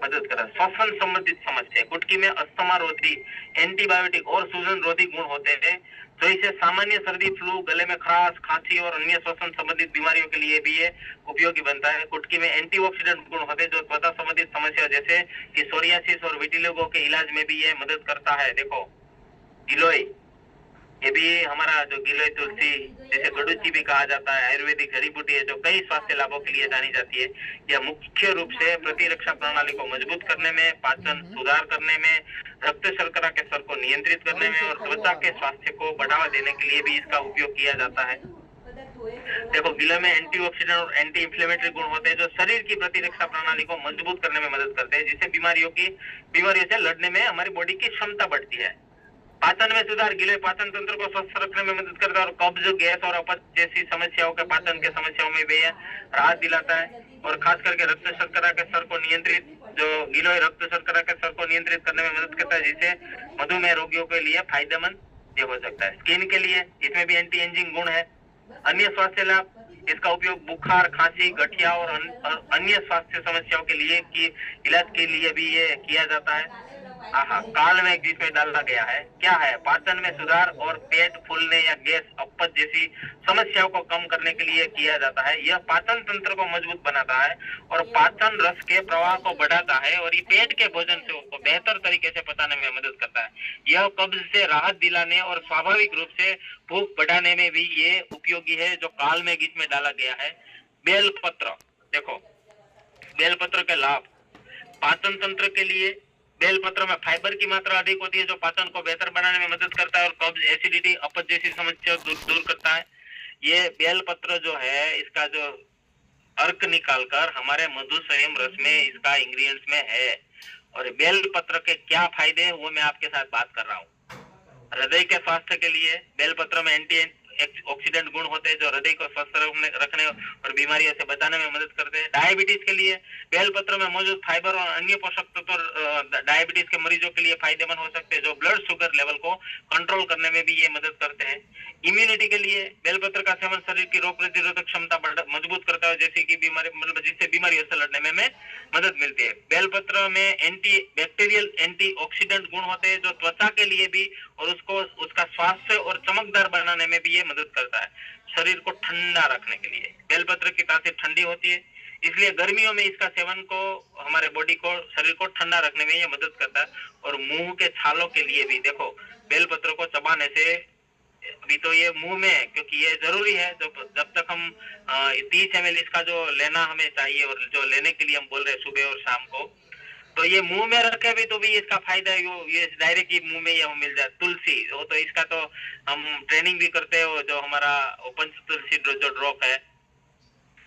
[SPEAKER 1] मदद करता है। श्वसन संबंधित समस्या, कुटकी में अस्थमा रोधी, एंटीबायोटिक और सूजन रोधी गुण होते हैं जो इसे सामान्य सर्दी, फ्लू, गले में खराश, खांसी और अन्य श्वसन संबंधित बीमारियों के लिए भी ये उपयोगी बनता है। कुटकी में एंटीऑक्सीडेंट गुण होते हैं जो त्वचा संबंधित समस्या जैसे कि सोरियासिस और विटिलिगो के इलाज में भी ये मदद करता है। देखो गिलोय, ये भी हमारा जो गिलोय तुलसी जिसे गडुची भी कहा जाता है, आयुर्वेदिक जड़ी बूटी है जो कई स्वास्थ्य लाभों के लिए जानी जाती है। यह मुख्य रूप से प्रतिरक्षा प्रणाली को मजबूत करने में, पाचन सुधार करने में, रक्त शर्करा के स्तर को नियंत्रित करने में और त्वचा के स्वास्थ्य को बढ़ावा देने के लिए भी इसका उपयोग किया जाता है। देखो गिलोय में एंटीऑक्सीडेंट और एंटी इंफ्लेमेटरी गुण होते हैं जो शरीर की प्रतिरक्षा प्रणाली को मजबूत करने में मदद करते हैं, जिससे बीमारियों से लड़ने में हमारी बॉडी की क्षमता बढ़ती है। पाचन में सुधार, गिलोय पाचन तंत्र को स्वस्थ रखने में मदद करता है और कब्ज, गैस और अपच जैसी समस्याओं के पाचन के समस्याओं में भी राहत दिलाता है। और खास करके रक्त शर्करा के स्तर को नियंत्रित, जो गिलोय रक्त शर्करा के स्तर को नियंत्रित करने में मदद करता है, जिससे मधुमेह रोगियों के लिए फायदेमंद ये हो सकता है। स्किन के लिए इसमें भी एंटी एजिंग गुण है। अन्य स्वास्थ्य लाभ, इसका उपयोग बुखार, खांसी, गठिया और अन्य स्वास्थ्य समस्याओं के लिए की इलाज के लिए भी ये किया जाता है। काल में जिसमें डाला गया है क्या है, पाचन में सुधार और पेट फूलने या गैस, अपच जैसी समस्याओं को कम करने के लिए किया जाता है। यह पाचन तंत्र को मजबूत बनाता है और पाचन रस के प्रवाह को बढ़ाता है और ये पेट के भोजन से उसको बेहतर तरीके से पचाने में मदद करता है। यह कब्ज से राहत दिलाने और स्वाभाविक रूप से भूख बढ़ाने में भी ये उपयोगी है, जो काल में इसमें डाला गया है। बेलपत्र, देखो बेलपत्र के लाभ, पाचन तंत्र के लिए बेलपत्र में फाइबर की मात्रा अधिक होती है जो पाचन को बेहतर बनाने में मदद करता है और कब्ज, एसिडिटी, अपच जैसी समस्या दूर करता है। ये बेलपत्र जो है इसका जो अर्क निकालकर हमारे मधुसंयम रस में इसका इंग्रेडिएंट्स में है। और बेलपत्र के क्या फायदे हैं वो मैं आपके साथ बात कर रहा हूँ। हृदय के स्वास्थ्य के लिए बेलपत्र में एंटी ऑक्सीडेंट गुण होते हैं जो हृदय को स्वस्थ रखने और बीमारियों से बचाने में मदद करते हैं। डायबिटीज के लिए बेलपत्र में मौजूद फाइबर और अन्य पोषक तत्व डायबिटीज के मरीजों के लिए फायदेमंद हो सकते हैं, जो ब्लड शुगर लेवल को कंट्रोल करने में भी ये मदद करते हैं। इम्यूनिटी के लिए बेलपत्र का सेवन शरीर की रोग प्रतिरोधक क्षमता मजबूत करता है, जैसे कि जिससे बीमारियों से लड़ने में मदद मिलती है। बेलपत्र में एंटी बैक्टीरियल, एंटी ऑक्सीडेंट गुण होते हैं जो त्वचा के लिए भी और उसका स्वास्थ्य और चमकदार बनाने में भी ये मदद करता है। शरीर को ठंडा रखने के लिए बेलपत्र की तासीर ठंडी होती है, इसलिए गर्मियों में इसका सेवन को हमारे बॉडी को, शरीर को ठंडा रखने में ये मदद करता है। और मुंह के छालों के लिए भी देखो बेलपत्र को चबाने से अभी तो ये मुंह में, क्योंकि ये जरूरी है, जब तक हम 30 ml इसका जो लेना हमें चाहिए और जो लेने के लिए हम बोल रहे हैं सुबह और शाम को, तो ये मुंह में रखे भी तो भी इसका फायदा है, ये डायरेक्ट ही मुंह में ये मिल जाए। तुलसी, वो तो इसका तो हम ट्रेनिंग भी करते हैं, जो हमारा पंच तुलसी जो ड्रॉप है,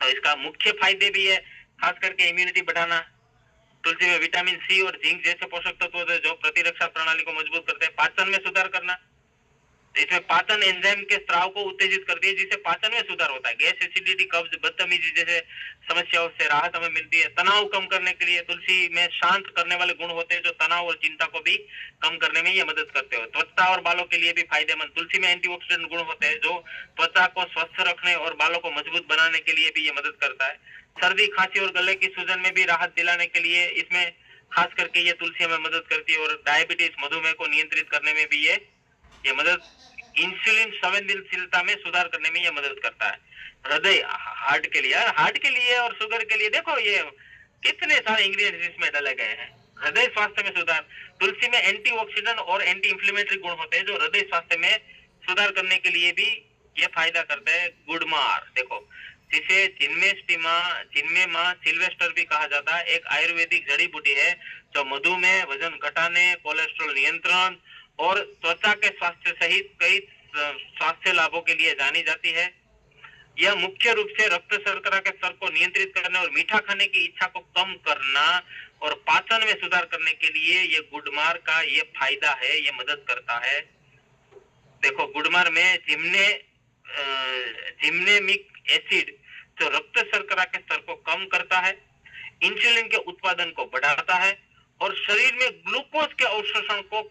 [SPEAKER 1] तो इसका मुख्य फायदे भी है, खास करके इम्यूनिटी बढ़ाना। तुलसी में विटामिन सी और जिंक जैसे पोषक तत्व जो प्रतिरक्षा प्रणाली को मजबूत करते हैं। पाचन में सुधार करना, इसमें पाचन एंजाइम के स्राव को उत्तेजित करती है, जिससे पाचन में सुधार होता है। गैस, एसिडिटी, कब्ज, बदतमीजी जैसे समस्याओं से राहत हमें मिलती है। तनाव कम करने के लिए तुलसी में शांत करने वाले गुण होते हैं, जो तनाव और चिंता को भी कम करने में ये मदद करते हैं। त्वचा और बालों के लिए भी फायदेमंद। तुलसी में एंटीऑक्सीडेंट गुण होते हैं, जो त्वचा को स्वस्थ रखने और बालों को मजबूत बनाने के लिए भी ये मदद करता है। सर्दी, खांसी और गले की सूजन में भी राहत दिलाने के लिए इसमें खास करके ये तुलसी हमें मदद करती है। और डायबिटीज, मधुमेह को नियंत्रित करने में भी ये मदद, इंसुलिन संवेदनशीलता में सुधार करने में ये मदद करता है। हृदय, हार्ट के लिए और शुगर के लिए देखो ये कितने सारे इंग्रेडिएंट्स इसमें डाले गए हैं। हृदय स्वास्थ्य में सुधार। तुलसी में एंटीऑक्सीडेंट और एंटी इंफ्लेमेटरी गुण होते हैं, जो हृदय स्वास्थ्य में सुधार करने के लिए भी ये फायदा करते हैं। गुड़मार देखो, जिसे जिनमें माँ सिल्वेस्टर भी कहा जाता है, एक आयुर्वेदिक जड़ी बूटी है जो मधुमेह, वजन घटाने, कोलेस्ट्रॉल नियंत्रण और त्वचा के स्वास्थ्य सहित कई स्वास्थ्य लाभों के लिए जानी जाती है। यह मुख्य रूप से रक्त शर्करा के स्तर को नियंत्रित करने और मीठा खाने की इच्छा को कम करना और पाचन में सुधार करने के लिए ये गुड़मार का ये फायदा है, ये मदद करता है। देखो, गुड़मार में जिम्नेमिक एसिड जो रक्त शर्करा के स्तर को कम करता है, इंसुलिन के उत्पादन को बढ़ाता है और शरीर में ग्लूकोज के अवशोषण को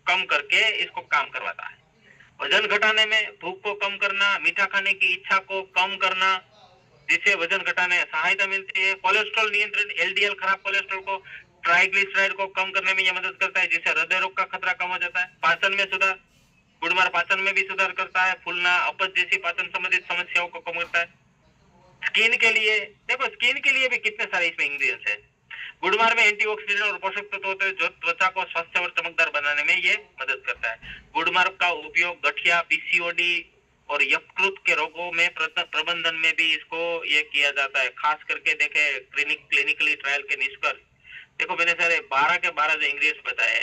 [SPEAKER 1] कम करके इसको काम करवाता है। वजन घटाने में, भूख को कम करना, मीठा खाने की इच्छा को कम करना, जिससे वजन घटाने में सहायता मिलती है। कोलेस्ट्रॉल नियंत्रण, एलडीएल खराब कोलेस्ट्रॉल को, ट्राइग्लिसराइड को कम करने में यह मदद करता है, जिससे हृदय रोग का खतरा कम हो जाता है। पाचन में सुधार, गुड़मार पाचन में भी सुधार करता है। फूलना, अपच जैसी पाचन संबंधित समस्याओं को कम करता है। स्किन के लिए देखो, स्किन के लिए भी कितने सारे इसमें इंग्रेडिएंट्स है। गुड़मार में एंटीऑक्सीडेंट और पोषक तत्व होते हैं, जो त्वचा को स्वस्थ और चमकदार बनाने में ये मदद करता है। गुड़मार का उपयोग गठिया, पीसीओडी और यकृत के रोगों में प्रबंधन में भी इसको ये किया जाता है। खास करके देखे क्लिनिकली ट्रायल के निष्कर्ष देखो, मैंने सारे 12 के 12 जो इंग्रेडिएंट्स बताए,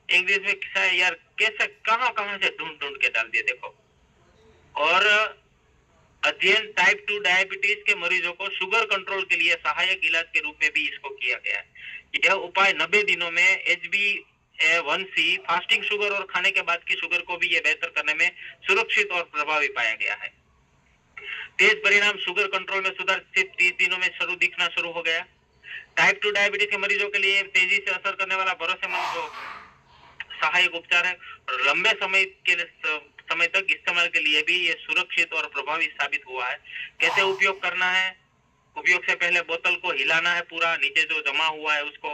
[SPEAKER 1] इंग्रेडिएंट्स में क्या है यार, कैसे कहां से ढूंढ के डाल दिए देखो। और अध्ययन टाइप 2 डायबिटीज के मरीजों को शुगर कंट्रोल के लिए सहायक इलाज के रूप में भी इसको किया गया है। यह उपाय 90 दिनों में HbA1c, फास्टिंग शुगर और खाने के बाद की शुगर को भी ये बेहतर करने में सुरक्षित और प्रभावी पाया गया है। तेज परिणाम, शुगर कंट्रोल में सुधार सिर्फ 30 दिनों में दिखना शुरू हो गया। टाइप 2 डायबिटीज के मरीजों के लिए तेजी से असर करने वाला भरोसेमंद जो सहायक उपचार है और लंबे समय तक इस्तेमाल के लिए भी ये सुरक्षित और प्रभावी साबित हुआ है। कैसे उपयोग करना है? उपयोग से पहले बोतल को हिलाना है, पूरा नीचे जो जमा हुआ है उसको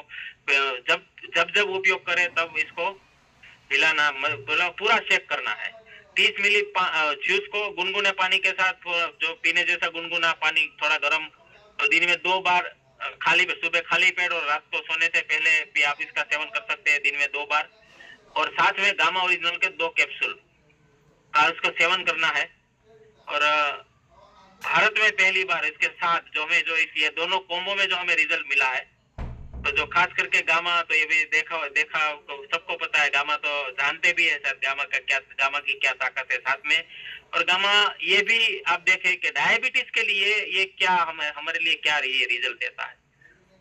[SPEAKER 1] जब उपयोग करें तब इसको हिलाना, पूरा शेक करना है। 30 मिली जूस को गुनगुने पानी के साथ, जो पीने जैसा गुनगुना पानी थोड़ा गर्म, तो दिन में 2 बार, सुबह खाली पेट और रात को सोने से पहले भी आप इसका सेवन कर सकते हैं, दिन में 2 बार। और साथ में गामा ओरिजिनल के 2 कैप्सूल का इसको सेवन करना है। और भारत में पहली बार इसके साथ ये दोनों कॉम्बो में जो हमें रिजल्ट मिला है, तो जो खास करके गामा, तो ये भी देखा तो सबको पता है, गामा तो जानते भी है सर, गामा की क्या ताकत है साथ में। और गामा ये भी आप देखें कि डायबिटीज के लिए ये क्या हमारे लिए क्या ये रिजल्ट देता है,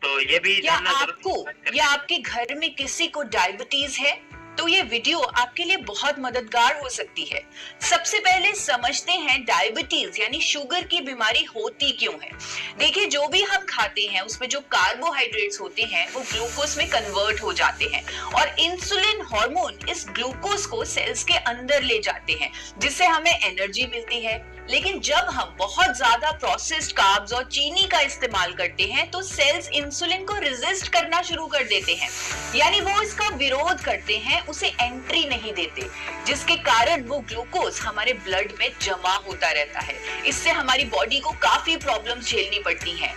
[SPEAKER 1] तो ये भी जानना जरूरी है।
[SPEAKER 3] या आपके घर में किसी को डायबिटीज है तो ये वीडियो आपके लिए बहुत मददगार हो सकती है। सबसे पहले समझते हैं डायबिटीज यानी शुगर की बीमारी होती क्यों है। देखिए, जो भी हम खाते हैं उसमें जो कार्बोहाइड्रेट्स होते हैं वो ग्लूकोज में कन्वर्ट हो जाते हैं और इंसुलिन हार्मोन इस ग्लूकोज को सेल्स के अंदर ले जाते हैं, जिससे हमें एनर्जी मिलती है। लेकिन जब हम बहुत ज्यादा प्रोसेस्ड कार्ब्स और चीनी का इस्तेमाल करते हैं तो सेल्स इंसुलिन को रेजिस्ट करना शुरू कर देते हैं, यानी वो इसका विरोध करते हैं, उसे एंट्री नहीं देते, जिसके कारण वो ग्लूकोज हमारे ब्लड में जमा होता रहता है। इससे हमारी बॉडी को काफी प्रॉब्लम्स झेलनी पड़ती हैं।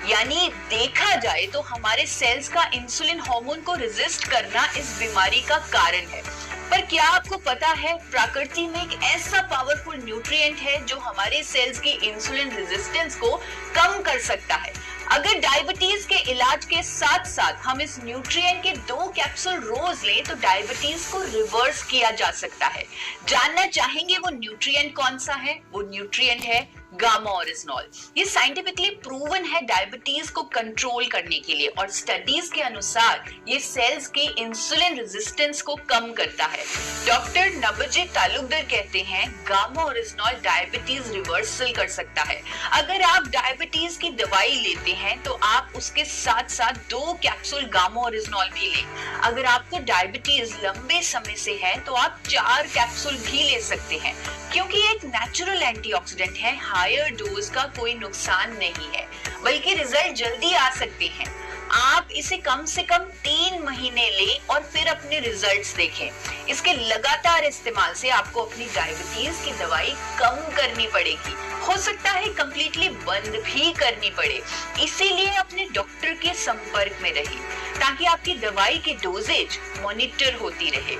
[SPEAKER 3] यानी देखा जाए तो हमारे सेल्स का इंसुलिन हार्मोन को रेजिस्ट करना इस बीमारी का कारण है। पर क्या आपको पता है, प्रकृति में एक ऐसा पावरफुल न्यूट्रिएंट है जो हमारे सेल्स की इंसुलिन रेजिस्टेंस को कम कर सकता है। अगर डायबिटीज के इलाज के साथ साथ हम इस न्यूट्रिएंट के 2 कैप्सूल रोज लें तो डायबिटीज को रिवर्स किया जा सकता है। जानना चाहेंगे वो न्यूट्रिएंट कौन सा है? वो न्यूट्रिएंट है गामा ओरिजिनॉल। ये साइंटिफिकली प्रूवन है डायबिटीज को कंट्रोल करने के लिए और स्टडीज के अनुसार ये सेल्स के इंसुलिन रेजिस्टेंस को कम करता है। डॉक्टर नबजीत तालुकदार कहते हैं गामा ओरिजिनॉल डायबिटीज रिवर्सल कर सकता है। अगर आप डायबिटीज की दवाई लेते हैं तो आप उसके साथ साथ 2 कैप्सूल गामा ओरिजिनॉल भी लें। अगर आपको डायबिटीज लंबे समय से है तो आप 4 कैप्सूल भी ले सकते हैं, क्योंकि ये एक नेचुरल एंटीऑक्सीडेंट है। हायर डोज का कोई नुकसान नहीं है, बल्कि रिजल्ट जल्दी आ सकते हैं। आप इसे कम से कम 3 महीने लें और फिर अपने रिजल्ट्स देखें। इसके लगातार इस्तेमाल से आपको अपनी डायबिटीज की दवाई कम करनी पड़ेगी, हो सकता है कंप्लीटली बंद भी करनी पड़े। इसीलिए अपने डॉक्टर के संपर्क में रहिए ताकि आपकी दवाई की डोजेज मॉनिटर होती रहे।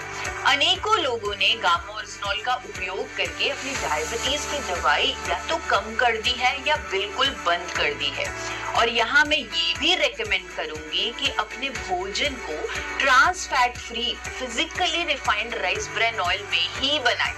[SPEAKER 3] अनेकों लोगों ने गामा ओरिजिनॉल का उपयोग करके अपनी डायबिटीज की दवाई या तो कम कर दी है या बिल्कुल बंद कर दी है। और यहाँ मैं ये भी रेकमेंड करूंगी कि अपने भोजन को trans fat free physically refined rice bran oil में ही बनाएं।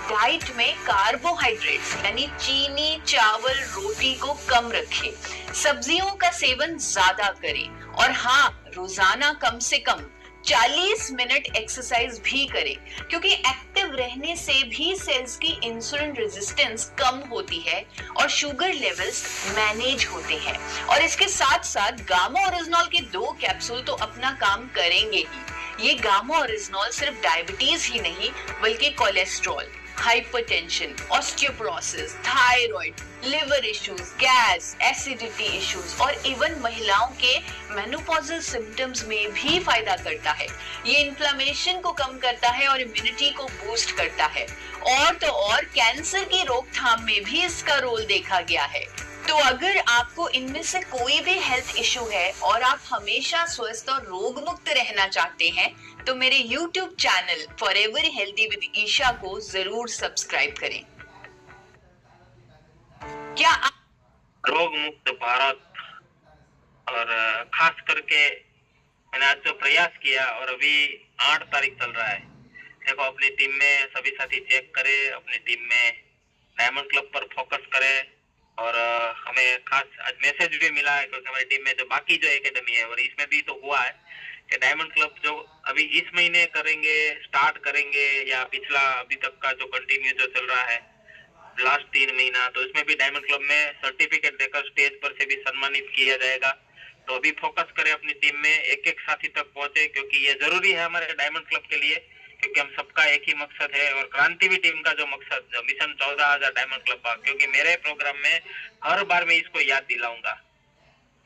[SPEAKER 3] डाइट में कार्बोहाइड्रेट्स यानी चीनी, चावल, रोटी को कम रखें। सब्जियों का सेवन ज्यादा करें और हाँ, रोजाना कम से कम 40 मिनट एक्सरसाइज भी करें, क्योंकि एक्टिव रहने से भी सेल्स की इंसुलिन रेजिस्टेंस कम होती है और शुगर लेवल्स मैनेज होते हैं। और इसके साथ साथ गामा ओरिजिनॉल के 2 कैप्सूल तो अपना काम करेंगे ही। ये गामा ओरिजिनॉल सिर्फ डायबिटीज ही नहीं बल्कि cholesterol, hypertension, osteoporosis, thyroid, liver issues, gas, acidity issues और इवन महिलाओं के मेनोपॉजल सिम्टम्स में भी फायदा करता है। ये इन्फ्लेमेशन को कम करता है और इम्यूनिटी को बूस्ट करता है। और तो और कैंसर की रोकथाम में भी इसका रोल देखा गया है। तो अगर आपको इनमें से कोई भी हेल्थ इश्यू है और आप हमेशा स्वस्थ और रोग मुक्त रहना चाहते हैं तो मेरे YouTube channel forever healthy with Isha को जरूर सब्सक्राइब करें। क्या
[SPEAKER 1] रोग मुक्त भारत, और खास करके मैंने आज जो प्रयास किया और अभी 8 तारीख चल रहा है, देखो अपनी टीम में सभी साथी चेक करें, अपनी टीम में डायमंड क्लब पर फोकस करें। और हमें खास आज मैसेज भी मिला है क्योंकि हमारी टीम में जो बाकी जो एकेडमी है और इसमें भी तो हुआ है कि डायमंड क्लब जो अभी इस महीने करेंगे, स्टार्ट करेंगे या पिछला अभी तक का जो कंटिन्यू जो चल रहा है लास्ट 3 महीना, तो इसमें भी डायमंड क्लब में सर्टिफिकेट देकर स्टेज पर से भी सम्मानित किया जाएगा। तो अभी फोकस करें अपनी टीम में, एक साथी तक पहुंचे, क्योंकि ये जरूरी है हमारे डायमंड क्लब के लिए, क्योंकि हम सबका एक ही मकसद है। और क्रांति भी टीम का जो मकसद, जो मिशन 14,000 डायमंड क्लब का, क्योंकि मेरे प्रोग्राम में हर बार मैं इसको याद दिलाऊंगा,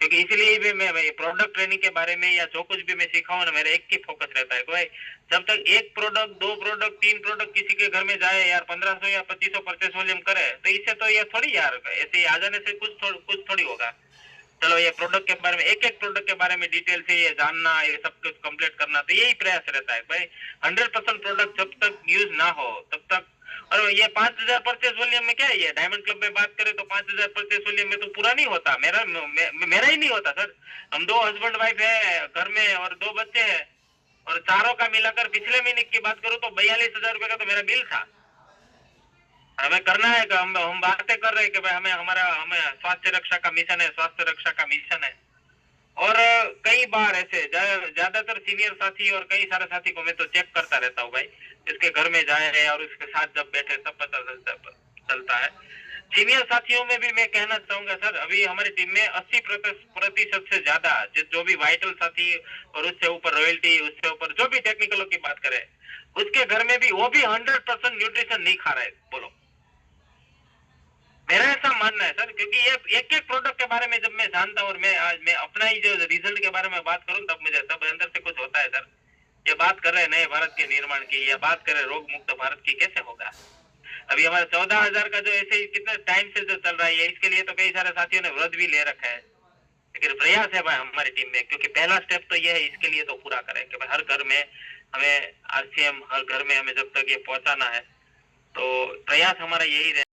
[SPEAKER 1] क्योंकि इसीलिए भी मैं प्रोडक्ट ट्रेनिंग के बारे में या जो कुछ भी मैं सिखाऊं ना, मेरा एक ही फोकस रहता है कि जब तक 1 प्रोडक्ट, 2 प्रोडक्ट, 3 प्रोडक्ट किसी के घर में जाए यार, 1500 या 2500 परचेस वॉल्यूम करे, तो इससे तो ये थोड़ी यार ऐसे ही आ जाने से कुछ थोड़ी होगा। चलो ये प्रोडक्ट के बारे में, एक प्रोडक्ट के बारे में डिटेल से ये जानना, ये सब कुछ कंप्लीट करना, तो यही प्रयास रहता है भाई। 100% प्रोडक्ट जब तक यूज ना हो तब तक। और ये 5000 परचेस वॉल्यूम में क्या है, ये डायमंड क्लब में बात करें तो 5000 परचेस वॉल्यूम में तो पूरा नहीं होता, मेरा ही नहीं होता सर। हम 2 हस्बैंड वाइफ है घर में और 2 बच्चे हैं, और चारों का मिलाकर पिछले महीने की बात करूं तो 42,000 रुपए का तो मेरा बिल था। हमें करना है कि हम बातें कर रहे हैं कि भाई हमें स्वास्थ्य रक्षा का मिशन है, स्वास्थ्य रक्षा का मिशन है। और कई बार ऐसे ज्यादातर सीनियर साथी और कई सारे साथी को मैं तो चेक करता रहता हूँ भाई, इसके घर में जाए और उसके साथ जब बैठे तब पता चलता है। सीनियर साथियों में भी मैं कहना चाहूंगा सर, अभी हमारी टीम में 80% से ज्यादा जो भी वाइटल साथी और उससे ऊपर रॉयल्टी, उससे ऊपर जो भी टेक्निकलों की बात करें, उसके घर में भी वो भी 100% न्यूट्रिशन नहीं खा रहे। बोलो, मेरा ऐसा मानना है सर, क्योंकि ये एक प्रोडक्ट के बारे में जब मैं जानता हूँ और मैं अपना ही जो रिजल्ट के बारे में बात करूँ, तब मुझे तब अंदर से कुछ होता है सर। ये बात कर रहे हैं नए भारत के निर्माण की, या बात कर रहे रोग मुक्त भारत की, कैसे होगा? अभी हमारा 14,000 का जो ऐसे कितने टाइम से जो चल रहा है, इसके लिए तो कई सारे साथियों ने व्रत भी ले रखा है। लेकिन प्रयास है भाई हमारी टीम में, क्योंकि पहला स्टेप तो ये है, इसके लिए तो पूरा करें कि भाई हर घर में हमें RCM, हर घर में हमें जब तक ये पहुंचाना है, तो प्रयास हमारा यही रहे।